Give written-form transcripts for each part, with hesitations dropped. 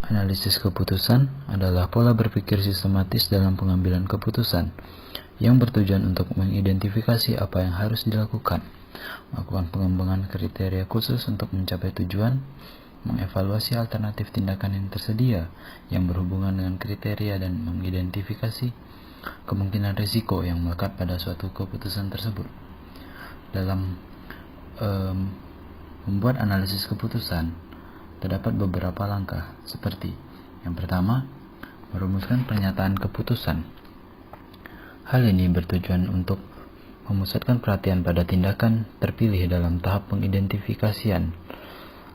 Analisis keputusan adalah pola berpikir sistematis dalam pengambilan keputusan yang bertujuan untuk mengidentifikasi apa yang harus dilakukan, melakukan pengembangan kriteria khusus untuk mencapai tujuan, mengevaluasi alternatif tindakan yang tersedia yang berhubungan dengan kriteria, dan mengidentifikasi kemungkinan risiko yang melekat pada suatu keputusan tersebut. Dalam membuat analisis keputusan, terdapat beberapa langkah, seperti yang pertama, merumuskan pernyataan keputusan. Hal ini bertujuan untuk memusatkan perhatian pada tindakan terpilih dalam tahap pengidentifikasian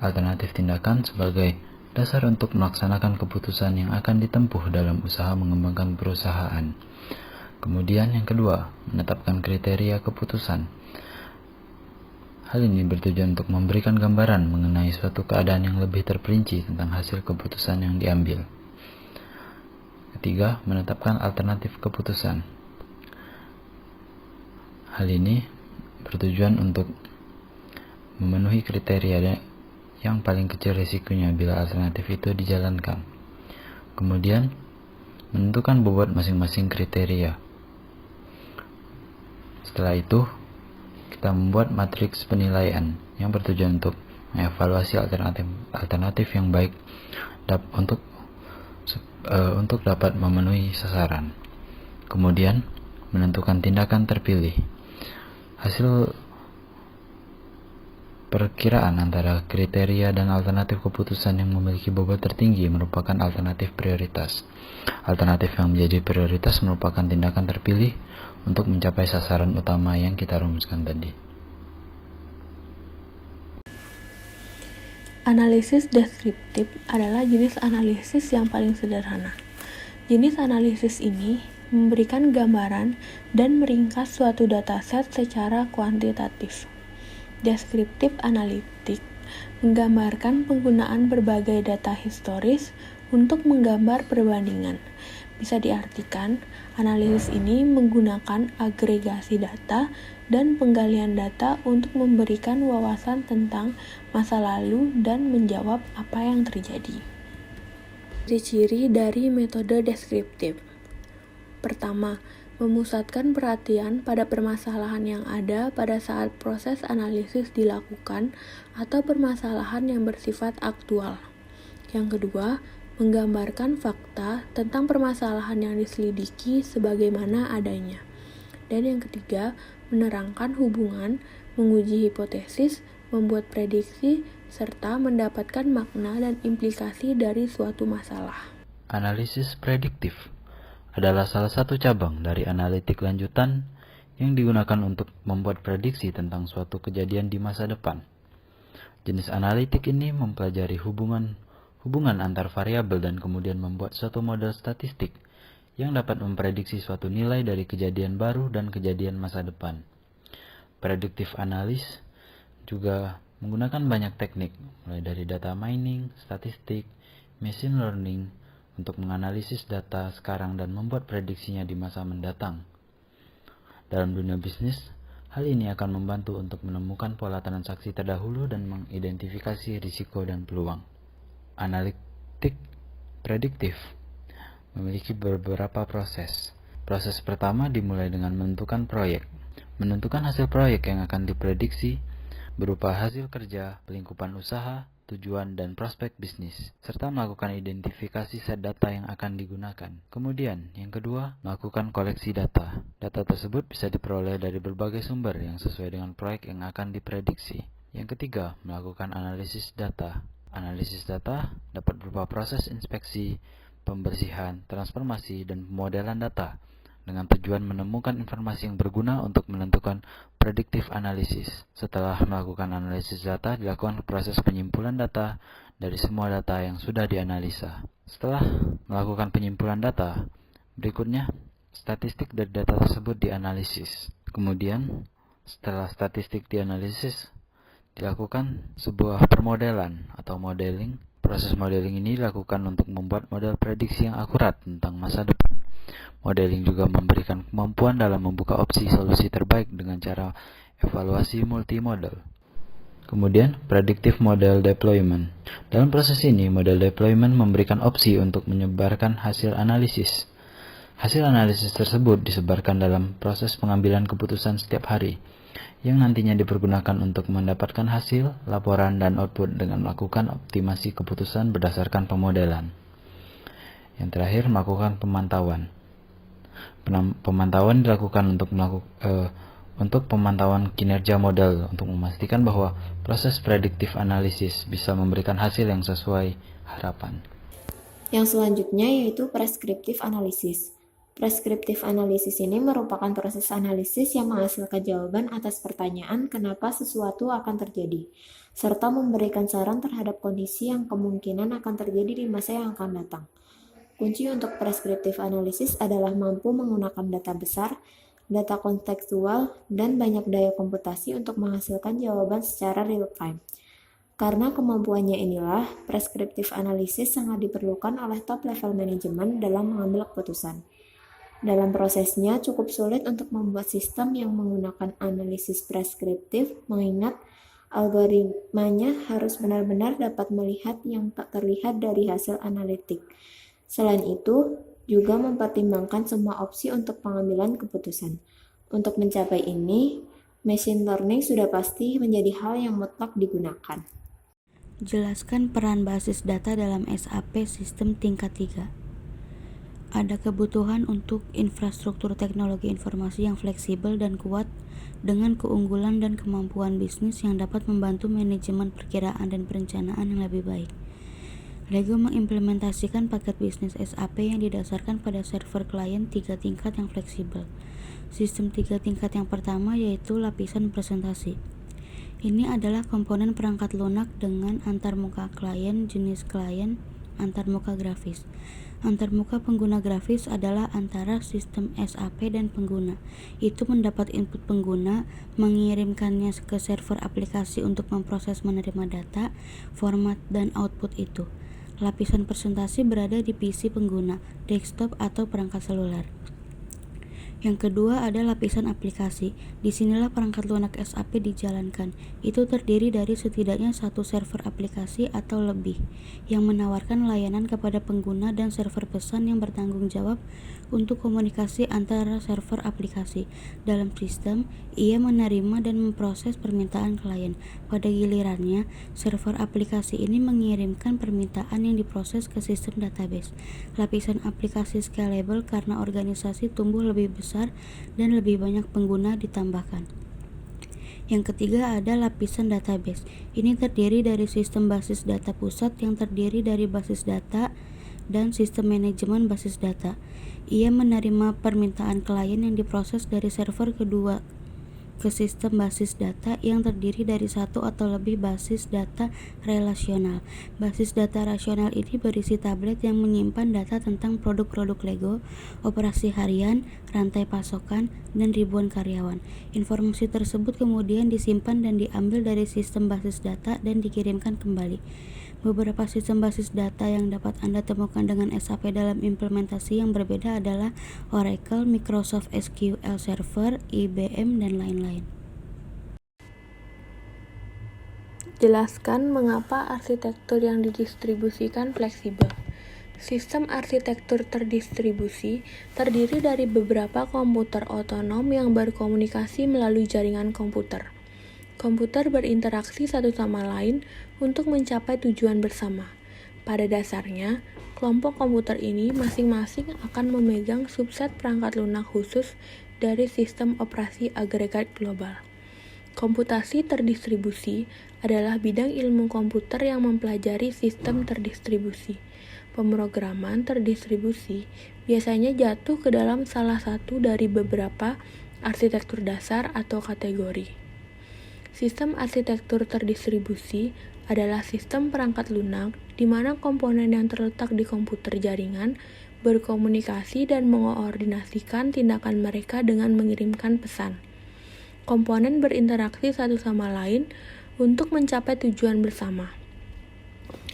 alternatif tindakan sebagai dasar untuk melaksanakan keputusan yang akan ditempuh dalam usaha mengembangkan perusahaan. Kemudian yang kedua, menetapkan kriteria keputusan. Hal ini bertujuan untuk memberikan gambaran mengenai suatu keadaan yang lebih terperinci tentang hasil keputusan yang diambil. Ketiga, menetapkan alternatif keputusan. Hal ini bertujuan untuk memenuhi kriteria yang paling kecil risikonya bila alternatif itu dijalankan. Kemudian, menentukan bobot masing-masing kriteria. Setelah itu, kita membuat matriks penilaian yang bertujuan untuk mengevaluasi alternatif yang baik untuk dapat memenuhi sasaran. Kemudian, menentukan tindakan terpilih. Hasil perkiraan antara kriteria dan alternatif keputusan yang memiliki bobot tertinggi merupakan alternatif prioritas. Alternatif yang menjadi prioritas merupakan tindakan terpilih untuk mencapai sasaran utama yang kita rumuskan tadi. Analisis deskriptif adalah jenis analisis yang paling sederhana. Jenis analisis ini memberikan gambaran dan meringkas suatu dataset secara kuantitatif. Deskriptif analitik menggambarkan penggunaan berbagai data historis untuk menggambar perbandingan. Bisa diartikan, analisis ini menggunakan agregasi data dan penggalian data untuk memberikan wawasan tentang masa lalu dan menjawab apa yang terjadi. Ciri-ciri dari metode deskriptif. Pertama, memusatkan perhatian pada permasalahan yang ada pada saat proses analisis dilakukan atau permasalahan yang bersifat aktual. Yang kedua, menggambarkan fakta tentang permasalahan yang diselidiki sebagaimana adanya. Dan yang ketiga, menerangkan hubungan, menguji hipotesis, membuat prediksi, serta mendapatkan makna dan implikasi dari suatu masalah. Analisis prediktif adalah salah satu cabang dari analitik lanjutan yang digunakan untuk membuat prediksi tentang suatu kejadian di masa depan. Jenis analitik ini mempelajari hubungan antar variabel dan kemudian membuat suatu model statistik yang dapat memprediksi suatu nilai dari kejadian baru dan kejadian masa depan. Predictive analysis juga menggunakan banyak teknik, mulai dari data mining, statistik, machine learning, untuk menganalisis data sekarang dan membuat prediksinya di masa mendatang. Dalam dunia bisnis, hal ini akan membantu untuk menemukan pola transaksi terdahulu dan mengidentifikasi risiko dan peluang. Analitik prediktif memiliki beberapa proses. Proses pertama dimulai dengan menentukan proyek. Menentukan hasil proyek yang akan diprediksi berupa hasil kerja, pelingkupan usaha, tujuan, dan prospek bisnis, serta melakukan identifikasi set data yang akan digunakan. Kemudian, yang kedua, melakukan koleksi data. Data tersebut bisa diperoleh dari berbagai sumber yang sesuai dengan proyek yang akan diprediksi. Yang ketiga, melakukan analisis data. Analisis data dapat berupa proses inspeksi, pembersihan, transformasi, dan pemodelan data dengan tujuan menemukan informasi yang berguna untuk menentukan predictive analysis. Setelah melakukan analisis data, dilakukan proses penyimpulan data dari semua data yang sudah dianalisa. Setelah melakukan penyimpulan data, berikutnya statistik dari data tersebut dianalisis. Kemudian, setelah statistik dianalisis, dilakukan sebuah permodelan atau modeling. Proses modeling ini dilakukan untuk membuat model prediksi yang akurat tentang masa depan. Modeling juga memberikan kemampuan dalam membuka opsi solusi terbaik dengan cara evaluasi multimodal. Kemudian, predictive model deployment. Dalam proses ini, model deployment memberikan opsi untuk menyebarkan hasil analisis. Hasil analisis tersebut disebarkan dalam proses pengambilan keputusan setiap hari, yang nantinya dipergunakan untuk mendapatkan hasil, laporan, dan output dengan melakukan optimasi keputusan berdasarkan pemodelan. Yang terakhir, melakukan pemantauan. Pemantauan dilakukan untuk pemantauan kinerja model untuk memastikan bahwa proses predictive analysis bisa memberikan hasil yang sesuai harapan. Yang selanjutnya yaitu prescriptive analysis. Prescriptive analysis ini merupakan proses analisis yang menghasilkan jawaban atas pertanyaan kenapa sesuatu akan terjadi, serta memberikan saran terhadap kondisi yang kemungkinan akan terjadi di masa yang akan datang. Kunci untuk prescriptive analysis adalah mampu menggunakan data besar, data kontekstual, dan banyak daya komputasi untuk menghasilkan jawaban secara real-time. Karena kemampuannya inilah, prescriptive analysis sangat diperlukan oleh top-level manajemen dalam mengambil keputusan. Dalam prosesnya, cukup sulit untuk membuat sistem yang menggunakan analisis preskriptif, mengingat algoritmanya harus benar-benar dapat melihat yang tak terlihat dari hasil analitik. Selain itu, juga mempertimbangkan semua opsi untuk pengambilan keputusan. Untuk mencapai ini, machine learning sudah pasti menjadi hal yang mutlak digunakan. Jelaskan peran basis data dalam SAP sistem tingkat 3. Ada kebutuhan untuk infrastruktur teknologi informasi yang fleksibel dan kuat dengan keunggulan dan kemampuan bisnis yang dapat membantu manajemen perkiraan dan perencanaan yang lebih baik. LEGO mengimplementasikan paket bisnis SAP yang didasarkan pada server klien 3 tingkat yang fleksibel. Sistem 3 tingkat yang pertama yaitu lapisan presentasi. Ini adalah komponen perangkat lunak dengan antarmuka klien, jenis klien, antarmuka grafis. Antarmuka pengguna grafis adalah antara sistem SAP dan pengguna. Itu mendapat input pengguna, mengirimkannya ke server aplikasi untuk memproses menerima data, format, dan output itu. Lapisan presentasi berada di PC pengguna, desktop atau perangkat seluler. Yang kedua ada lapisan aplikasi. Disinilah perangkat lunak SAP dijalankan. Itu terdiri dari setidaknya satu server aplikasi atau lebih, yang menawarkan layanan kepada pengguna dan server pesan yang bertanggung jawab untuk komunikasi antara server aplikasi. Dalam sistem, ia menerima dan memproses permintaan klien. Pada gilirannya, server aplikasi ini mengirimkan permintaan yang diproses ke sistem database. Lapisan aplikasi scalable karena organisasi tumbuh lebih besar dan lebih banyak pengguna ditambahkan. Yang ketiga ada lapisan database. Ini terdiri dari sistem basis data pusat yang terdiri dari basis data dan sistem manajemen basis data. Ia menerima permintaan klien yang diproses dari server kedua ke sistem basis data yang terdiri dari satu atau lebih basis data relasional. Basis data rasional ini berisi tablet yang menyimpan data tentang produk-produk LEGO, operasi harian, rantai pasokan, dan ribuan karyawan. Informasi tersebut kemudian disimpan dan diambil dari sistem basis data dan dikirimkan kembali. Beberapa sistem basis data yang dapat Anda temukan dengan SAP dalam implementasi yang berbeda adalah Oracle, Microsoft SQL Server, IBM, dan lain-lain. Jelaskan mengapa arsitektur yang didistribusikan fleksibel. Sistem arsitektur terdistribusi terdiri dari beberapa komputer otonom yang berkomunikasi melalui jaringan komputer. Komputer berinteraksi satu sama lain untuk mencapai tujuan bersama. Pada dasarnya, kelompok komputer ini masing-masing akan memegang subset perangkat lunak khusus dari sistem operasi agregat global. Komputasi terdistribusi adalah bidang ilmu komputer yang mempelajari sistem terdistribusi. Pemrograman terdistribusi biasanya jatuh ke dalam salah satu dari beberapa arsitektur dasar atau kategori. Sistem arsitektur terdistribusi adalah sistem perangkat lunak di mana komponen yang terletak di komputer jaringan berkomunikasi dan mengoordinasikan tindakan mereka dengan mengirimkan pesan. Komponen berinteraksi satu sama lain untuk mencapai tujuan bersama.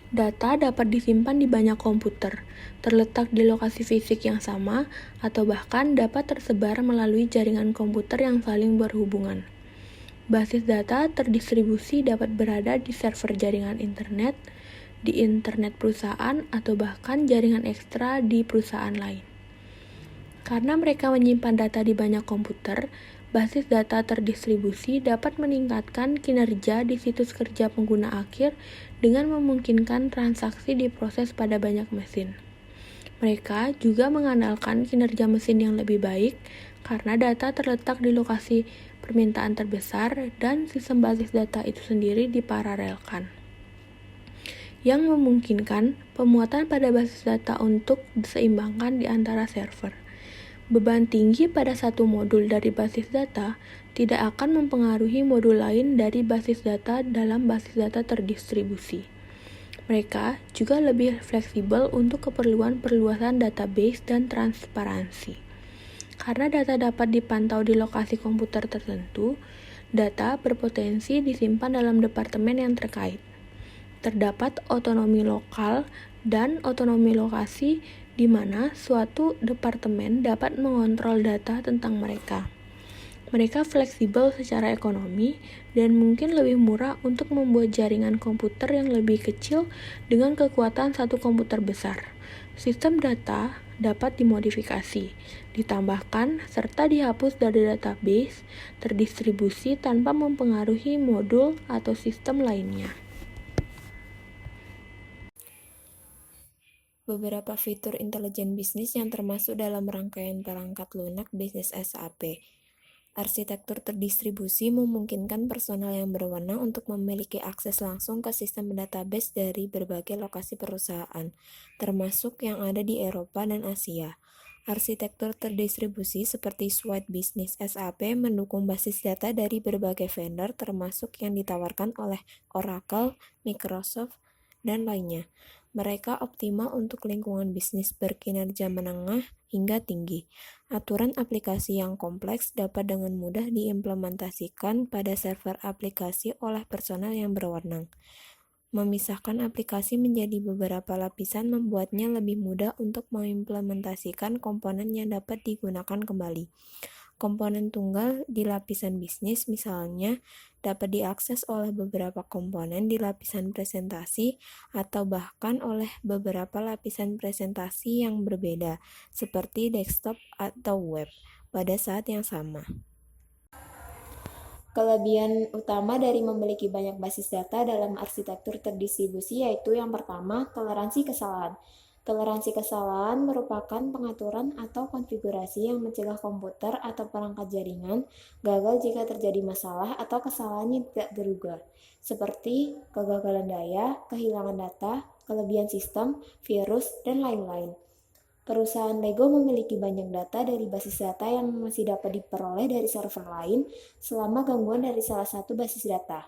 Data dapat disimpan di banyak komputer, terletak di lokasi fisik yang sama, atau bahkan dapat tersebar melalui jaringan komputer yang saling berhubungan. Basis data terdistribusi dapat berada di server jaringan internet, di internet perusahaan, atau bahkan jaringan ekstra di perusahaan lain. Karena mereka menyimpan data di banyak komputer, basis data terdistribusi dapat meningkatkan kinerja di situs kerja pengguna akhir dengan memungkinkan transaksi diproses pada banyak mesin. Mereka juga mengandalkan kinerja mesin yang lebih baik karena data terletak di lokasi permintaan terbesar dan sistem basis data itu sendiri diparalelkan, yang memungkinkan pemuatan pada basis data untuk diseimbangkan di antara server. Beban tinggi pada satu modul dari basis data tidak akan mempengaruhi modul lain dari basis data dalam basis data terdistribusi. Mereka juga lebih fleksibel untuk keperluan perluasan database dan transparansi. Karena data dapat dipantau di lokasi komputer tertentu, data berpotensi disimpan dalam departemen yang terkait. Terdapat otonomi lokal dan otonomi lokasi di mana suatu departemen dapat mengontrol data tentang mereka. Mereka fleksibel secara ekonomi dan mungkin lebih murah untuk membuat jaringan komputer yang lebih kecil dengan kekuatan satu komputer besar. Sistem data dapat dimodifikasi, ditambahkan, serta dihapus dari database terdistribusi tanpa mempengaruhi modul atau sistem lainnya. Beberapa fitur intelijen bisnis yang termasuk dalam rangkaian perangkat lunak bisnis SAP. Arsitektur terdistribusi memungkinkan personal yang berwenang untuk memiliki akses langsung ke sistem database dari berbagai lokasi perusahaan, termasuk yang ada di Eropa dan Asia. Arsitektur terdistribusi seperti Suite Business SAP mendukung basis data dari berbagai vendor termasuk yang ditawarkan oleh Oracle, Microsoft, dan lainnya. Mereka optimal untuk lingkungan bisnis berkinerja menengah hingga tinggi. Aturan aplikasi yang kompleks dapat dengan mudah diimplementasikan pada server aplikasi oleh personel yang berwenang. Memisahkan aplikasi menjadi beberapa lapisan membuatnya lebih mudah untuk mengimplementasikan komponen yang dapat digunakan kembali. Komponen tunggal di lapisan bisnis misalnya dapat diakses oleh beberapa komponen di lapisan presentasi atau bahkan oleh beberapa lapisan presentasi yang berbeda, seperti desktop atau web, pada saat yang sama. Kelebihan utama dari memiliki banyak basis data dalam arsitektur terdistribusi yaitu yang pertama, toleransi kesalahan. Toleransi kesalahan merupakan pengaturan atau konfigurasi yang mencegah komputer atau perangkat jaringan gagal jika terjadi masalah atau kesalahan yang tidak terduga, seperti kegagalan daya, kehilangan data, kelebihan sistem, virus, dan lain-lain. Perusahaan Lego memiliki banyak data dari basis data yang masih dapat diperoleh dari server lain selama gangguan dari salah satu basis data.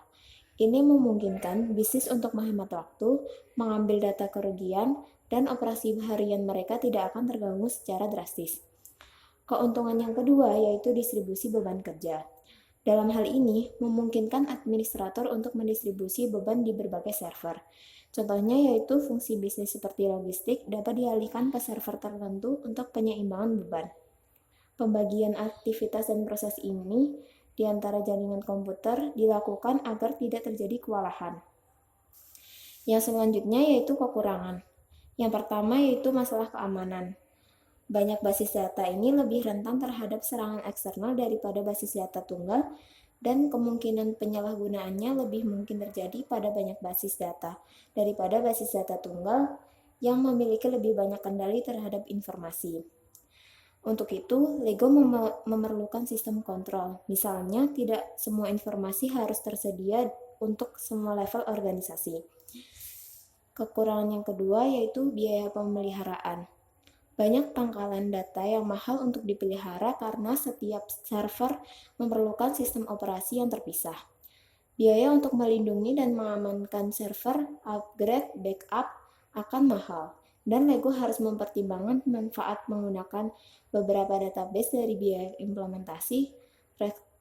Ini memungkinkan bisnis untuk menghemat waktu, mengambil data kerugian, dan operasi harian mereka tidak akan terganggu secara drastis. Keuntungan yang kedua yaitu distribusi beban kerja. Dalam hal ini, memungkinkan administrator untuk mendistribusi beban di berbagai server. Contohnya yaitu fungsi bisnis seperti logistik dapat dialihkan ke server tertentu untuk penyeimbangan beban. Pembagian aktivitas dan proses ini di antara jaringan komputer dilakukan agar tidak terjadi kewalahan. Yang selanjutnya yaitu kekurangan. Yang pertama yaitu masalah keamanan. Banyak basis data ini lebih rentan terhadap serangan eksternal daripada basis data tunggal, dan kemungkinan penyalahgunaannya lebih mungkin terjadi pada banyak basis data daripada basis data tunggal yang memiliki lebih banyak kendali terhadap informasi. Untuk itu, Lego memerlukan sistem kontrol. Misalnya, tidak semua informasi harus tersedia untuk semua level organisasi. Kekurangan yang kedua yaitu biaya pemeliharaan. Banyak pangkalan data yang mahal untuk dipelihara karena setiap server memerlukan sistem operasi yang terpisah. Biaya untuk melindungi dan mengamankan server, upgrade, backup akan mahal, dan Lego harus mempertimbangkan manfaat menggunakan beberapa database dari biaya implementasi,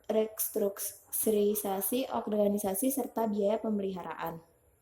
restrukturisasi organisasi, serta biaya pemeliharaan.